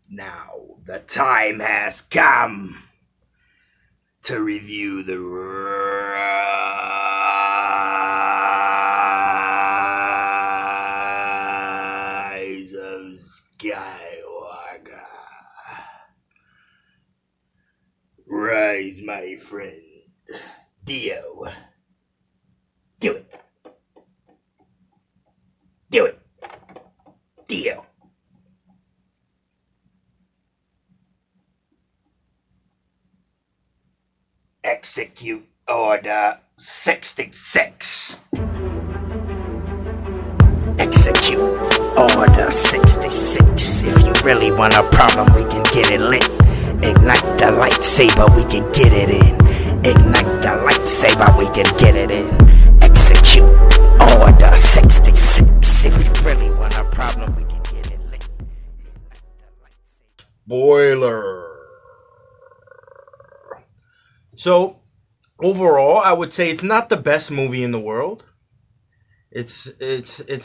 Now the time has come to review the rise of Skywalker. Rise, my friend. Dio. Do it. Do it. Dio. Execute Order 66. Execute Order 66. If you really want a problem, we can get it lit. Ignite the lightsaber, we can get it in. Ignite the lightsaber, we can get it in. Execute Order 66. If you really want a problem, we can get it lit. Spoiler. So, overall, I would say it's not the best movie in the world. It's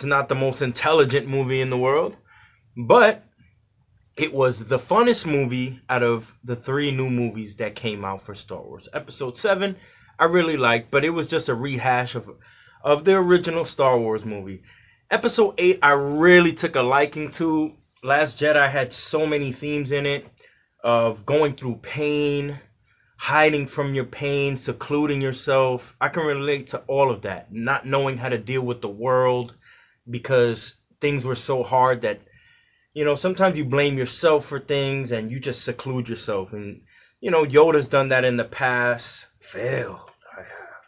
not the most intelligent movie in the world, but it was the funnest movie out of the 3 new movies that came out for Star Wars. Episode 7, I really liked, but it was just a rehash of the original Star Wars movie. Episode 8, I really took a liking to. Last Jedi had so many themes in it of going through pain, hiding from your pain, secluding yourself. I can relate to all of that. Not knowing how to deal with the world because things were so hard that, sometimes you blame yourself for things and you just seclude yourself. And, Yoda's done that in the past. Failed, I have.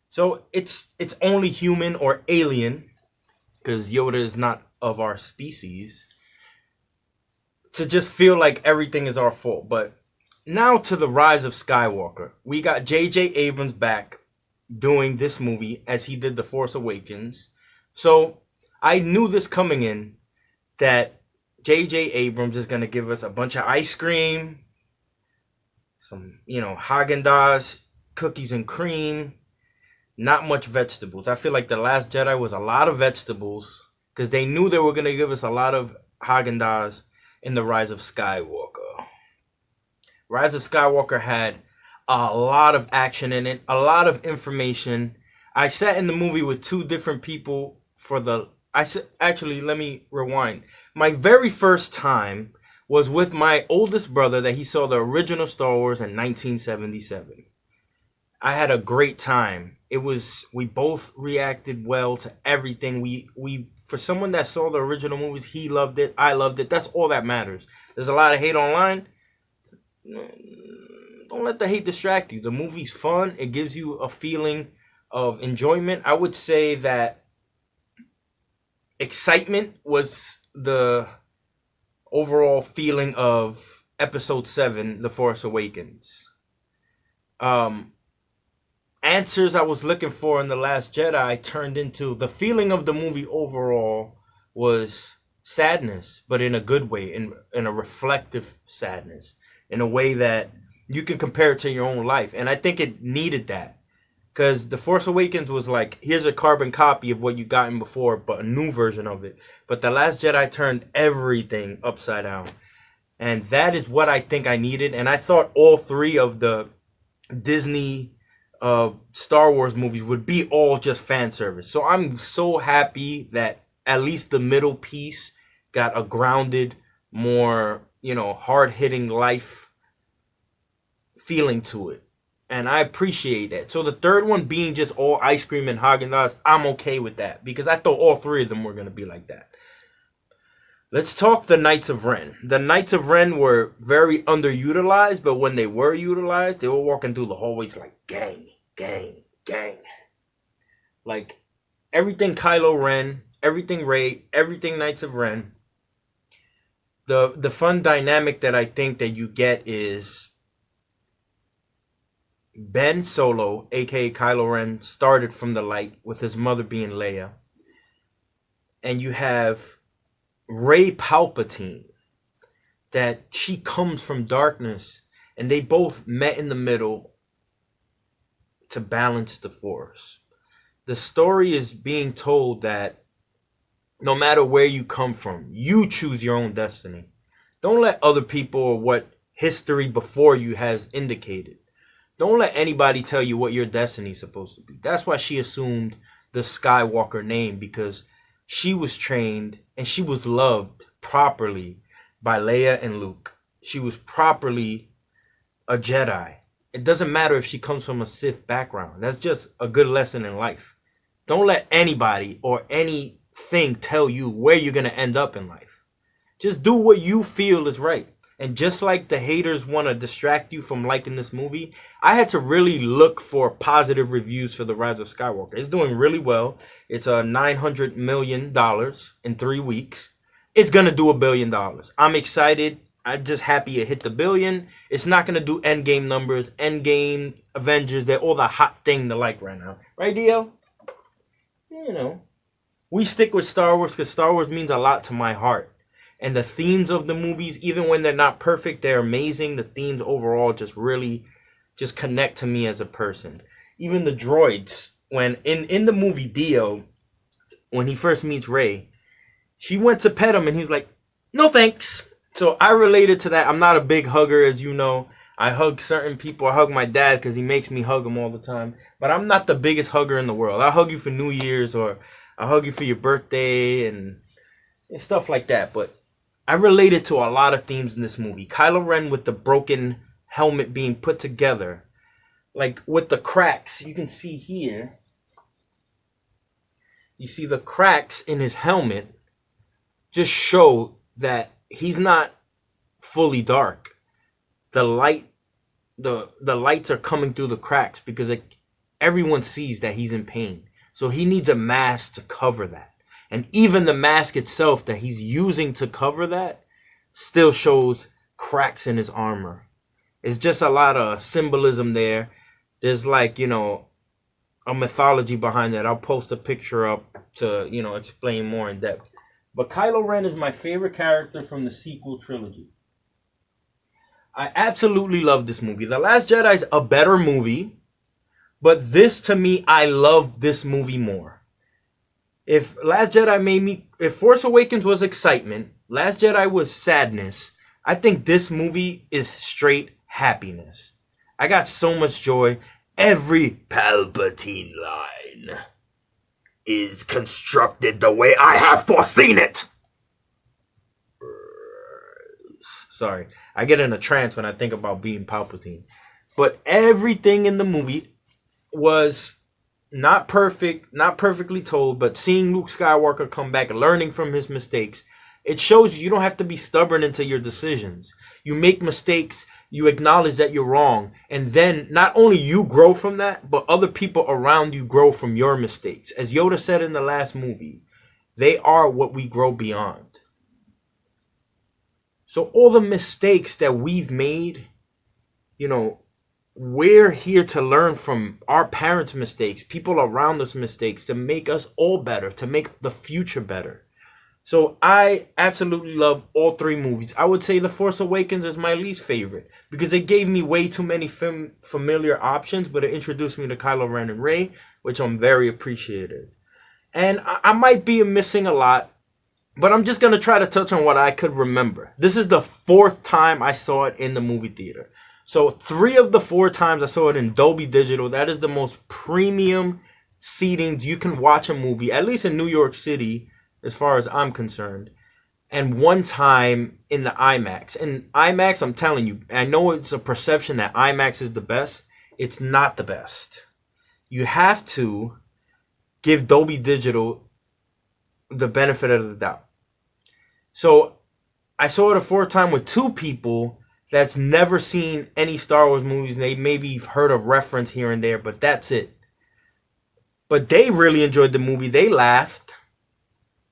So it's only human or alien, because Yoda is not of our species, to just feel like everything is our fault. But now to the rise of Skywalker. We got J.J. Abrams back doing this movie as he did The Force Awakens. So I knew this coming in, that J.J. Abrams is going to give us a bunch of ice cream, some, Haagen-Dazs, cookies and cream, not much vegetables. I feel like The Last Jedi was a lot of vegetables because they knew they were going to give us a lot of Haagen-Dazs in The Rise of Skywalker. Rise of Skywalker had a lot of action in it, a lot of information. I sat in the movie with 2 different people actually, let me rewind. My very first time was with my oldest brother that he saw the original Star Wars in 1977. I had a great time. We both reacted well to everything. We for someone that saw the original movies, he loved it, I loved it. That's all that matters. There's a lot of hate online. Don't let the hate distract you. The movie's fun. It gives you a feeling of enjoyment. I would say that excitement was the overall feeling of Episode 7, The Force Awakens. Answers I was looking for in The Last Jedi turned into the feeling of the movie overall was sadness, but in a good way, in a reflective sadness, in a way that you can compare it to your own life. And I think it needed that, because The Force Awakens was like, here's a carbon copy of what you gotten before, but a new version of it. But The Last Jedi turned everything upside down. And that is what I think I needed. And I thought all 3 of the Disney Star Wars movies would be all just fan service. So I'm so happy that at least the middle piece got a grounded, more, hard-hitting life feeling to it. And I appreciate that. So the third one being just all ice cream and Haagen-Dazs, I'm okay with that, because I thought all 3 of them were going to be like that. Let's talk the Knights of Ren. The Knights of Ren were very underutilized, but when they were utilized, they were walking through the hallways like gang, gang, gang. Like everything Kylo Ren, everything Rey, everything Knights of Ren. The fun dynamic that I think that you get is Ben Solo, aka Kylo Ren, started from the light with his mother being Leia. And you have Rey Palpatine, that she comes from darkness, and they both met in the middle to balance the Force. The story is being told that no matter where you come from, you choose your own destiny. Don't let other people or what history before you has indicated. Don't let anybody tell you what your destiny is supposed to be. That's why she assumed the Skywalker name, because she was trained and she was loved properly by Leia and Luke. She was properly a Jedi. It doesn't matter if she comes from a Sith background. That's just a good lesson in life. Don't let anybody or anything tell you where you're going to end up in life. Just do what you feel is right. And just like the haters want to distract you from liking this movie, I had to really look for positive reviews for The Rise of Skywalker. It's doing really well. It's $900 million in 3 weeks. It's going to do $1 billion. I'm excited. I'm just happy it hit the billion. It's not going to do Endgame numbers. Endgame, Avengers, they're all the hot thing to like right now. Right, Dio? You know. We stick with Star Wars because Star Wars means a lot to my heart. And the themes of the movies, even when they're not perfect, they're amazing. The themes overall just really just connect to me as a person. Even the droids, when in the movie Dio, when he first meets Rey, she went to pet him and he's like, no thanks. So I related to that. I'm not a big hugger, as you know. I hug certain people. I hug my dad because he makes me hug him all the time. But I'm not the biggest hugger in the world. I hug you for New Year's, or I hug you for your birthday and stuff like that. But I related to a lot of themes in this movie. Kylo Ren with the broken helmet being put together. Like with the cracks, you can see here. You see the cracks in his helmet just show that he's not fully dark. The lights are coming through the cracks because everyone sees that he's in pain. So he needs a mask to cover that. And even the mask itself that he's using to cover that still shows cracks in his armor. It's just a lot of symbolism there. There's like, a mythology behind that. I'll post a picture up to, explain more in depth. But Kylo Ren is my favorite character from the sequel trilogy. I absolutely love this movie. The Last Jedi is a better movie, but this, to me, I love this movie more. If if Force Awakens was excitement, Last Jedi was sadness, I think this movie is straight happiness. I got so much joy. Every Palpatine line is constructed the way I have foreseen it. Sorry, I get in a trance when I think about being Palpatine. But everything in the movie was not perfect, not perfectly told, but seeing Luke Skywalker come back, learning from his mistakes, it shows you don't have to be stubborn into your decisions. You make mistakes, you acknowledge that you're wrong, and then not only you grow from that, but other people around you grow from your mistakes. As Yoda said in the last movie, they are what we grow beyond. So all the mistakes that we've made, we're here to learn from our parents' mistakes, people around us mistakes, to make us all better, to make the future better. So I absolutely love all 3 movies. I would say The Force Awakens is my least favorite because it gave me way too many familiar options, but it introduced me to Kylo Ren and Rey, which I'm very appreciative. And I might be missing a lot, but I'm just going to try to touch on what I could remember. This is the 4th time I saw it in the movie theater. So 3 of the 4 times I saw it in Dolby Digital. That is the most premium seatings you can watch a movie, at least in New York City, as far as I'm concerned. And 1 time in the IMAX. And IMAX, I'm telling you, I know it's a perception that IMAX is the best. It's not the best. You have to give Dolby Digital the benefit of the doubt. So I saw it a 4th time with 2 people that's never seen any Star Wars movies. They maybe heard a reference here and there, but that's it. But they really enjoyed the movie. They laughed,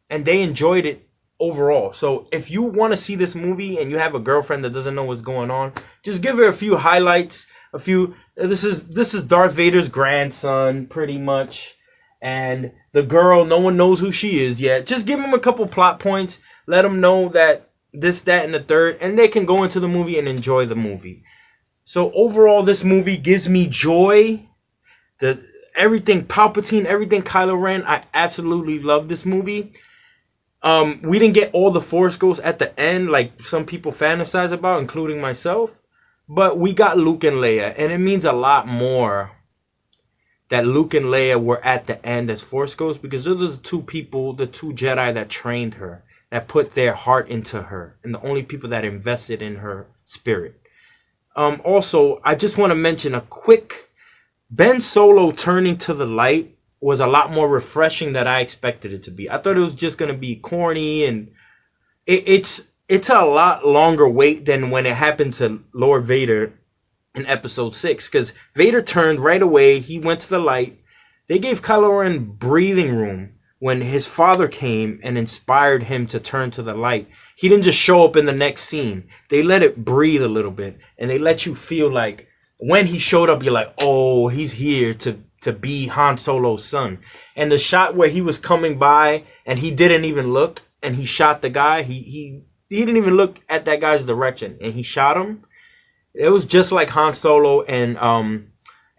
and they enjoyed it overall. So if you want to see this movie and you have a girlfriend that doesn't know what's going on, just give her a few highlights. This is Darth Vader's grandson, pretty much. And the girl, no one knows who she is yet. Just give them a couple plot points. Let them know that this, that, and the third, and they can go into the movie and enjoy the movie. So overall, this movie gives me joy. Everything Palpatine, everything Kylo Ren, I absolutely love this movie. We didn't get all the Force Ghosts at the end, like some people fantasize about, including myself. But we got Luke and Leia, and it means a lot more that Luke and Leia were at the end as Force Ghosts, because those are the two people, the two Jedi that trained her, that put their heart into her, and the only people that invested in her spirit. Also, I just want to mention a quick, Ben Solo turning to the light was a lot more refreshing than I expected it to be. I thought it was just going to be corny, and it's a lot longer wait than when it happened to Lord Vader in episode 6, because Vader turned right away. He went to the light. They gave Kylo Ren breathing room when his father came and inspired him to turn to the light. He didn't just show up in the next scene. They let it breathe a little bit, and they let you feel like when he showed up, you're like, oh, he's here to be Han Solo's son. And the shot where he was coming by and he didn't even look and he shot the guy, he didn't even look at that guy's direction and he shot him. It was just like Han Solo and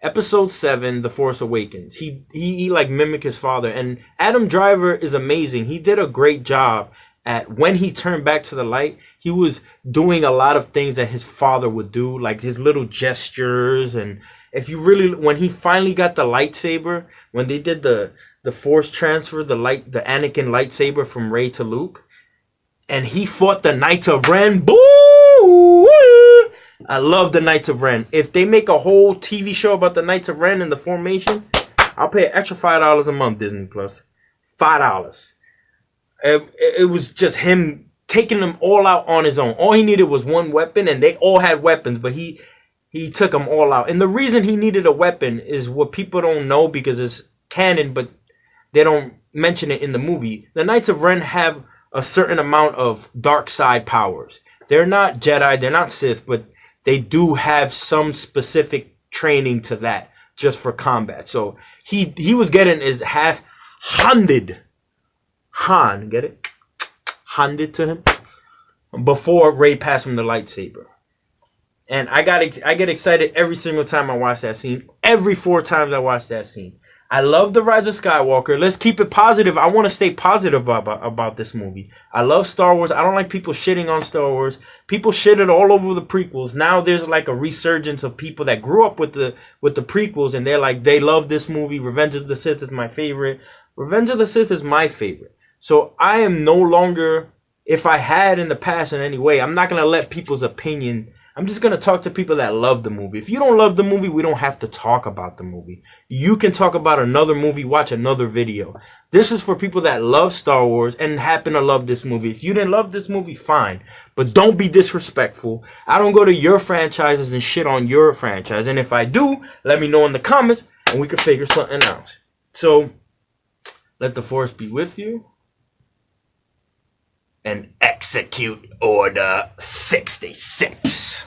episode 7, The Force Awakens. He like mimicked his father. And Adam Driver is amazing. He did a great job at when he turned back to the light. He was doing a lot of things that his father would do, like his little gestures. And if you really, when he finally got the lightsaber, when they did the force transfer, the Anakin lightsaber from Rey to Luke, and he fought the Knights of Ren. Boo! I love the Knights of Ren. If they make a whole TV show about the Knights of Ren and the formation, I'll pay an extra $5 a month, Disney Plus. $5. It was just him taking them all out on his own. All he needed was one weapon, and they all had weapons, but he took them all out. And the reason he needed a weapon is what people don't know because it's canon, but they don't mention it in the movie. The Knights of Ren have a certain amount of dark side powers. They're not Jedi, they're not Sith, but they do have some specific training to that just for combat. So he was getting his ass handed. Get it? Handed to him before Rey passed him the lightsaber. And I get excited every single time I watch that scene. Every 4 times I watch that scene. I love The Rise of Skywalker. Let's keep it positive. I want to stay positive about this movie. I love Star Wars. I don't like people shitting on Star Wars. People shitted all over the prequels. Now there's like a resurgence of people that grew up with the prequels, and they're like, they love this movie. Revenge of the Sith is my favorite. Revenge of the Sith is my favorite. So I am no longer, if I had in the past in any way, I'm not going to let people's opinion. I'm just going to talk to people that love the movie. If you don't love the movie, we don't have to talk about the movie. You can talk about another movie, watch another video. This is for people that love Star Wars and happen to love this movie. If you didn't love this movie, fine. But don't be disrespectful. I don't go to your franchises and shit on your franchise. And if I do, let me know in the comments and we can figure something out. So, let the Force be with you. And execute Order 66.